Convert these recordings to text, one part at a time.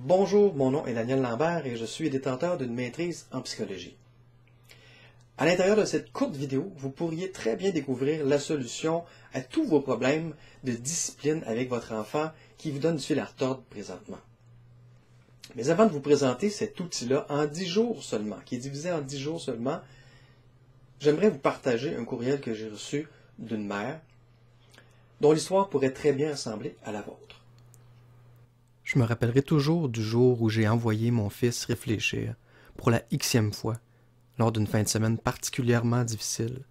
Bonjour, mon nom est Daniel Lambert et je suis détenteur d'une maîtrise en psychologie. À l'intérieur de cette courte vidéo, vous pourriez très bien découvrir la solution à tous vos problèmes de discipline avec votre enfant qui vous donne du fil à retordre présentement. Mais avant de vous présenter cet outil-là en 10 jours seulement, qui est divisé en 10 jours seulement, j'aimerais vous partager un courriel que j'ai reçu d'une mère dont l'histoire pourrait très bien ressembler à la vôtre. Je me rappellerai toujours du jour où j'ai envoyé mon fils réfléchir, pour la xème fois, lors d'une fin de semaine particulièrement difficile,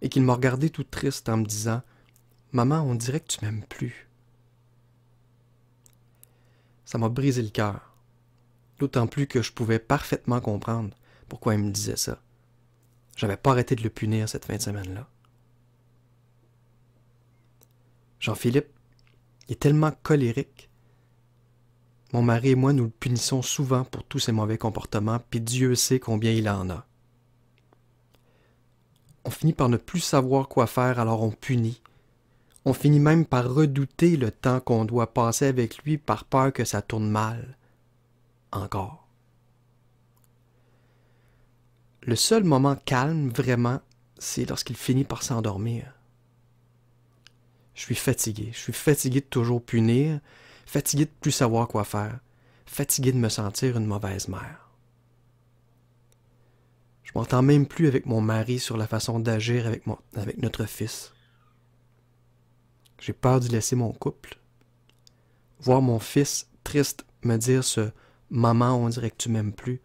et qu'il m'a regardé tout triste en me disant « Maman, on dirait que tu m'aimes plus. » Ça m'a brisé le cœur, d'autant plus que je pouvais parfaitement comprendre pourquoi il me disait ça. J'avais pas arrêté de le punir cette fin de semaine-là. Jean-Philippe est tellement colérique. Mon mari et moi, nous le punissons souvent pour tous ses mauvais comportements, puis Dieu sait combien il en a. On finit par ne plus savoir quoi faire, alors on punit. On finit même par redouter le temps qu'on doit passer avec lui par peur que ça tourne mal. Encore. Le seul moment calme, vraiment, c'est lorsqu'il finit par s'endormir. Je suis fatigué de toujours punir, fatigué de plus savoir quoi faire, fatigué de me sentir une mauvaise mère. Je m'entends même plus avec mon mari sur la façon d'agir avec notre fils. J'ai peur d'y laisser mon couple. Voir mon fils triste me dire ce « Maman, on dirait que tu m'aimes plus »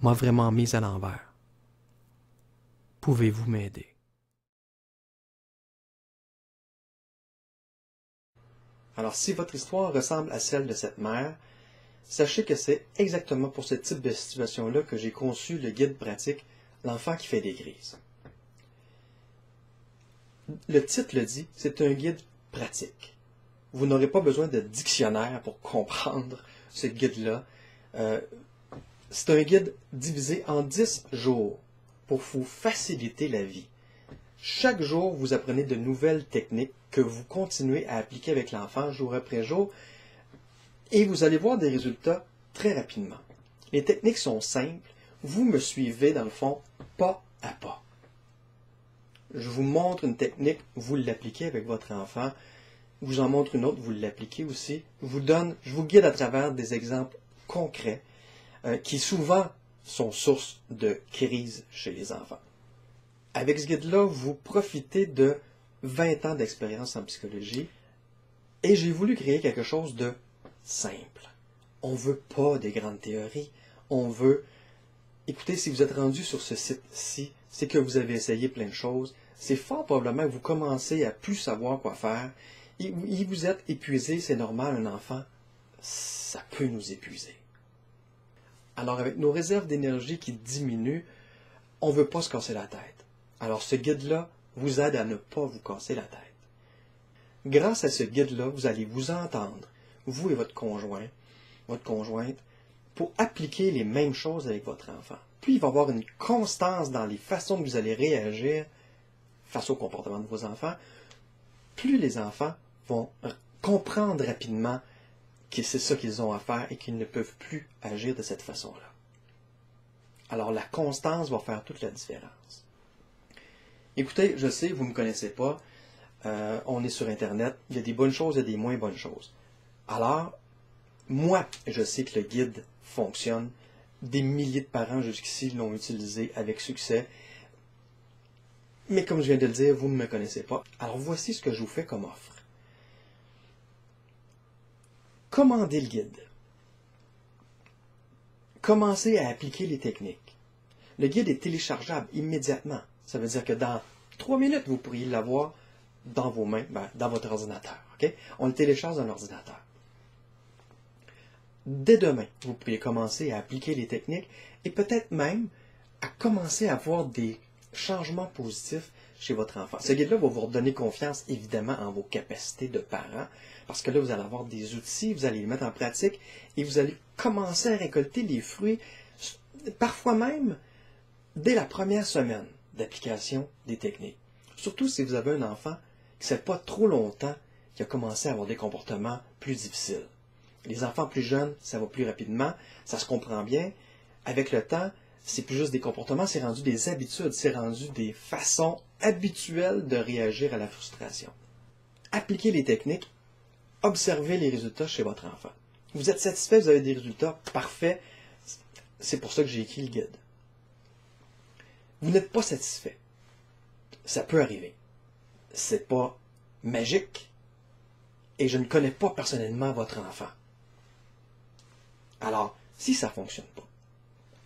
m'a vraiment mise à l'envers. Pouvez-vous m'aider? Alors, si votre histoire ressemble à celle de cette mère, sachez que c'est exactement pour ce type de situation-là que j'ai conçu le guide pratique « L'enfant qui fait des crises ». Le titre le dit, c'est un guide pratique. Vous n'aurez pas besoin de dictionnaire pour comprendre ce guide-là. C'est un guide divisé en 10 jours pour vous faciliter la vie. Chaque jour, vous apprenez de nouvelles techniques que vous continuez à appliquer avec l'enfant jour après jour et vous allez voir des résultats très rapidement. Les techniques sont simples. Vous me suivez, dans le fond, pas à pas. Je vous montre une technique, vous l'appliquez avec votre enfant. Je vous en montre une autre, vous l'appliquez aussi. Je vous guide à travers des exemples concrets qui souvent sont source de crise chez les enfants. Avec ce guide-là, vous profitez de 20 ans d'expérience en psychologie et j'ai voulu créer quelque chose de simple. On ne veut pas des grandes théories. On veut... Écoutez, si vous êtes rendu sur ce site-ci, c'est que vous avez essayé plein de choses. C'est fort probablement que vous commencez à plus savoir quoi faire. Et vous êtes épuisé, c'est normal, un enfant, ça peut nous épuiser. Alors avec nos réserves d'énergie qui diminuent, on ne veut pas se casser la tête. Alors ce guide-là vous aide à ne pas vous casser la tête. Grâce à ce guide-là, vous allez vous entendre, vous et votre conjointe, pour appliquer les mêmes choses avec votre enfant. Puis il va y avoir une constance dans les façons que vous allez réagir face au comportement de vos enfants. Plus les enfants vont comprendre rapidement que c'est ça qu'ils ont à faire et qu'ils ne peuvent plus agir de cette façon-là. Alors la constance va faire toute la différence. Écoutez, je sais, vous ne me connaissez pas, on est sur Internet, il y a des bonnes choses et des moins bonnes choses. Alors, moi, je sais que le guide fonctionne. Des milliers de parents jusqu'ici l'ont utilisé avec succès. Mais comme je viens de le dire, vous ne me connaissez pas. Alors voici ce que je vous fais comme offre. Commandez le guide. Commencez à appliquer les techniques. Le guide est téléchargeable immédiatement. Ça veut dire que dans 3 minutes, vous pourriez l'avoir dans vos mains, dans votre ordinateur. Okay? On le télécharge dans l'ordinateur. Dès demain, vous pourriez commencer à appliquer les techniques et peut-être même à commencer à voir des changements positifs chez votre enfant. Ce guide-là va vous redonner confiance, évidemment, en vos capacités de parents, parce que là, vous allez avoir des outils, vous allez les mettre en pratique et vous allez commencer à récolter les fruits, parfois même dès la première semaine d'application des techniques. Surtout si vous avez un enfant qui ne sait pas trop longtemps qui a commencé à avoir des comportements plus difficiles. Les enfants plus jeunes, ça va plus rapidement, ça se comprend bien. Avec le temps, c'est plus juste des comportements, c'est rendu des habitudes, c'est rendu des façons habituelles de réagir à la frustration. Appliquez les techniques, observez les résultats chez votre enfant. Vous êtes satisfait, vous avez des résultats parfaits, c'est pour ça que j'ai écrit le guide. Vous n'êtes pas satisfait. Ça peut arriver. C'est pas magique et je ne connais pas personnellement votre enfant. Alors, si ça ne fonctionne pas,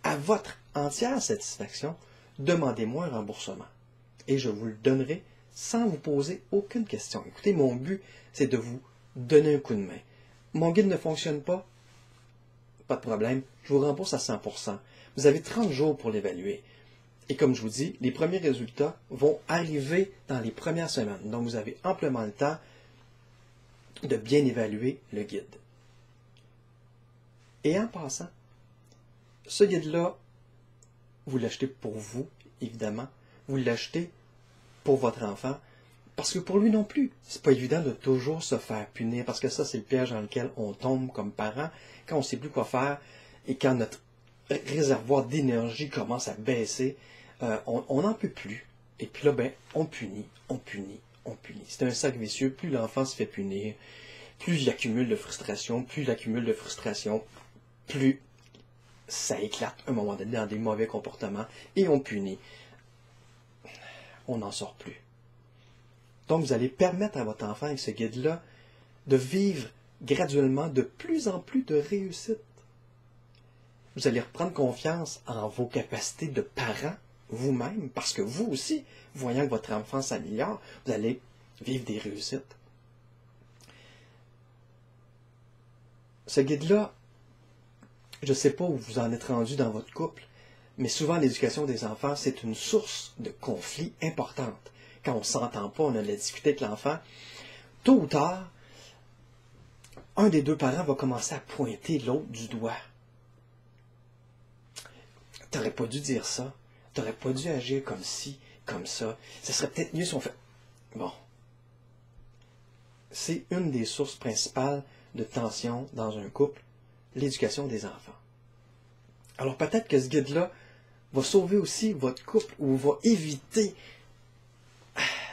à votre entière satisfaction, demandez-moi un remboursement. Et je vous le donnerai sans vous poser aucune question. Écoutez, mon but, c'est de vous donner un coup de main. Mon guide ne fonctionne pas? Pas de problème, je vous rembourse à 100%. Vous avez 30 jours pour l'évaluer. Et comme je vous dis, les premiers résultats vont arriver dans les premières semaines. Donc, vous avez amplement le temps de bien évaluer le guide. Et en passant, ce guide-là, vous l'achetez pour vous, évidemment. Vous l'achetez pour votre enfant. Parce que pour lui non plus, c'est pas évident de toujours se faire punir. Parce que ça, c'est le piège dans lequel on tombe comme parent. Quand on ne sait plus quoi faire et quand notre réservoir d'énergie commence à baisser, on n'en peut plus. Et puis là, on punit, on punit, on punit. C'est un cercle vicieux. Plus l'enfant se fait punir, plus il accumule de frustration, plus ça éclate à un moment donné dans des mauvais comportements et on punit. On n'en sort plus. Donc, vous allez permettre à votre enfant, avec ce guide-là, de vivre graduellement de plus en plus de réussite. Vous allez reprendre confiance en vos capacités de parent, vous-même, parce que vous aussi, voyant que votre enfant s'améliore, vous allez vivre des réussites. Ce guide-là, je ne sais pas où vous en êtes rendu dans votre couple, mais souvent l'éducation des enfants, c'est une source de conflits importante. Quand on ne s'entend pas, on a de la difficulté avec l'enfant, tôt ou tard, un des deux parents va commencer à pointer l'autre du doigt. Tu n'aurais pas dû dire ça. Tu n'aurais pas dû agir comme ci, comme ça. Ce serait peut-être mieux si on fait... Bon. C'est une des sources principales de tension dans un couple, l'éducation des enfants. Alors peut-être que ce guide-là va sauver aussi votre couple ou va éviter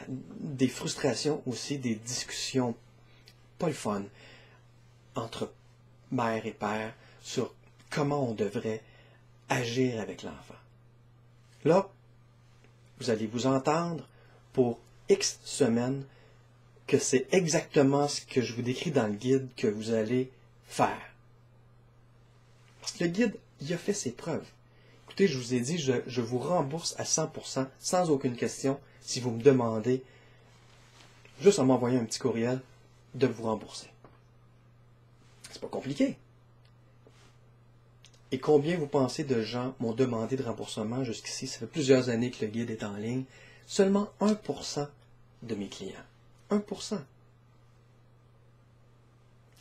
des frustrations aussi, des discussions pas le fun entre mère et père sur comment on devrait agir avec l'enfant. Là, vous allez vous entendre pour X semaines que c'est exactement ce que je vous décris dans le guide que vous allez faire. Parce que le guide, il a fait ses preuves. Écoutez, je vous ai dit, je vous rembourse à 100%, sans aucune question, si vous me demandez, juste en m'envoyant un petit courriel, de vous rembourser. C'est pas compliqué. Et combien vous pensez de gens m'ont demandé de remboursement jusqu'ici? Ça fait plusieurs années que le guide est en ligne. Seulement 1% de mes clients. 1%.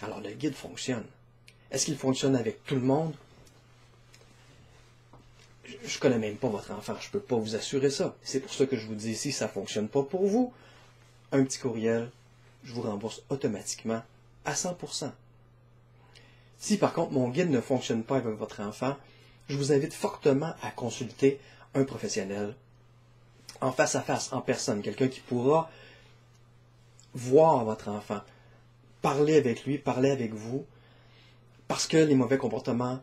Alors le guide fonctionne. Est-ce qu'il fonctionne avec tout le monde? Je ne connais même pas votre enfant, je ne peux pas vous assurer ça. C'est pour ça que je vous dis, si ça ne fonctionne pas pour vous, un petit courriel, je vous rembourse automatiquement à 100%. Si par contre mon guide ne fonctionne pas avec votre enfant, je vous invite fortement à consulter un professionnel en face à face, en personne, quelqu'un qui pourra voir votre enfant, parler avec lui, parler avec vous, parce que les mauvais comportements,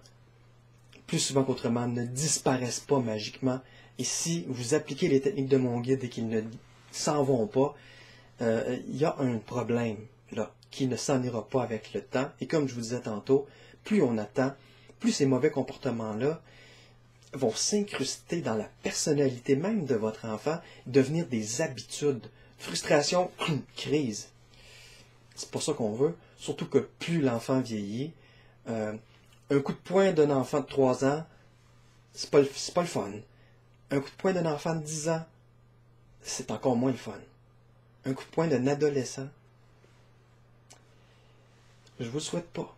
plus souvent qu'autrement, ne disparaissent pas magiquement. Et si vous appliquez les techniques de mon guide et qu'ils ne s'en vont pas, il y a un problème là, qui ne s'en ira pas avec le temps. Et comme je vous disais tantôt, plus on attend, plus ces mauvais comportements-là vont s'incruster dans la personnalité même de votre enfant, devenir des habitudes. Frustration, crise. C'est pour ça qu'on veut, surtout que plus l'enfant vieillit, un coup de poing d'un enfant de 3 ans, c'est pas le fun. Un coup de poing d'un enfant de 10 ans, c'est encore moins le fun. Un coup de poing d'un adolescent, je vous le souhaite pas.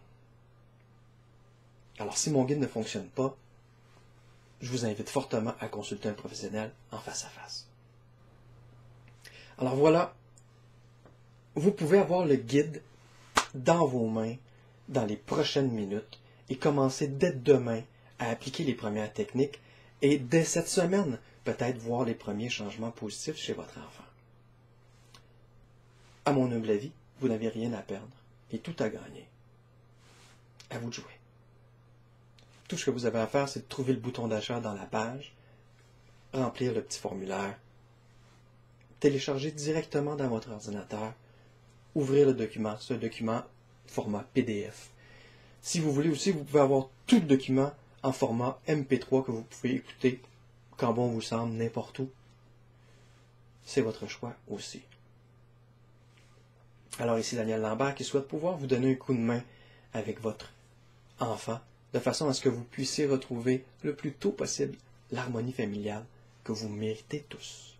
Alors si mon guide ne fonctionne pas, je vous invite fortement à consulter un professionnel en face à face. Alors voilà, vous pouvez avoir le guide dans vos mains dans les prochaines minutes et commencer dès demain à appliquer les premières techniques et dès cette semaine, peut-être voir les premiers changements positifs chez votre enfant. À mon humble avis, vous n'avez rien à perdre et tout à gagner. À vous de jouer. Tout ce que vous avez à faire, c'est de trouver le bouton d'achat dans la page, remplir le petit formulaire, télécharger directement dans votre ordinateur, ouvrir le document. C'est un document format PDF. Si vous voulez aussi, vous pouvez avoir tout le document en format MP3 que vous pouvez écouter quand bon vous semble, n'importe où. C'est votre choix aussi. Alors ici Daniel Lambert qui souhaite pouvoir vous donner un coup de main avec votre enfant, de façon à ce que vous puissiez retrouver le plus tôt possible l'harmonie familiale que vous méritez tous.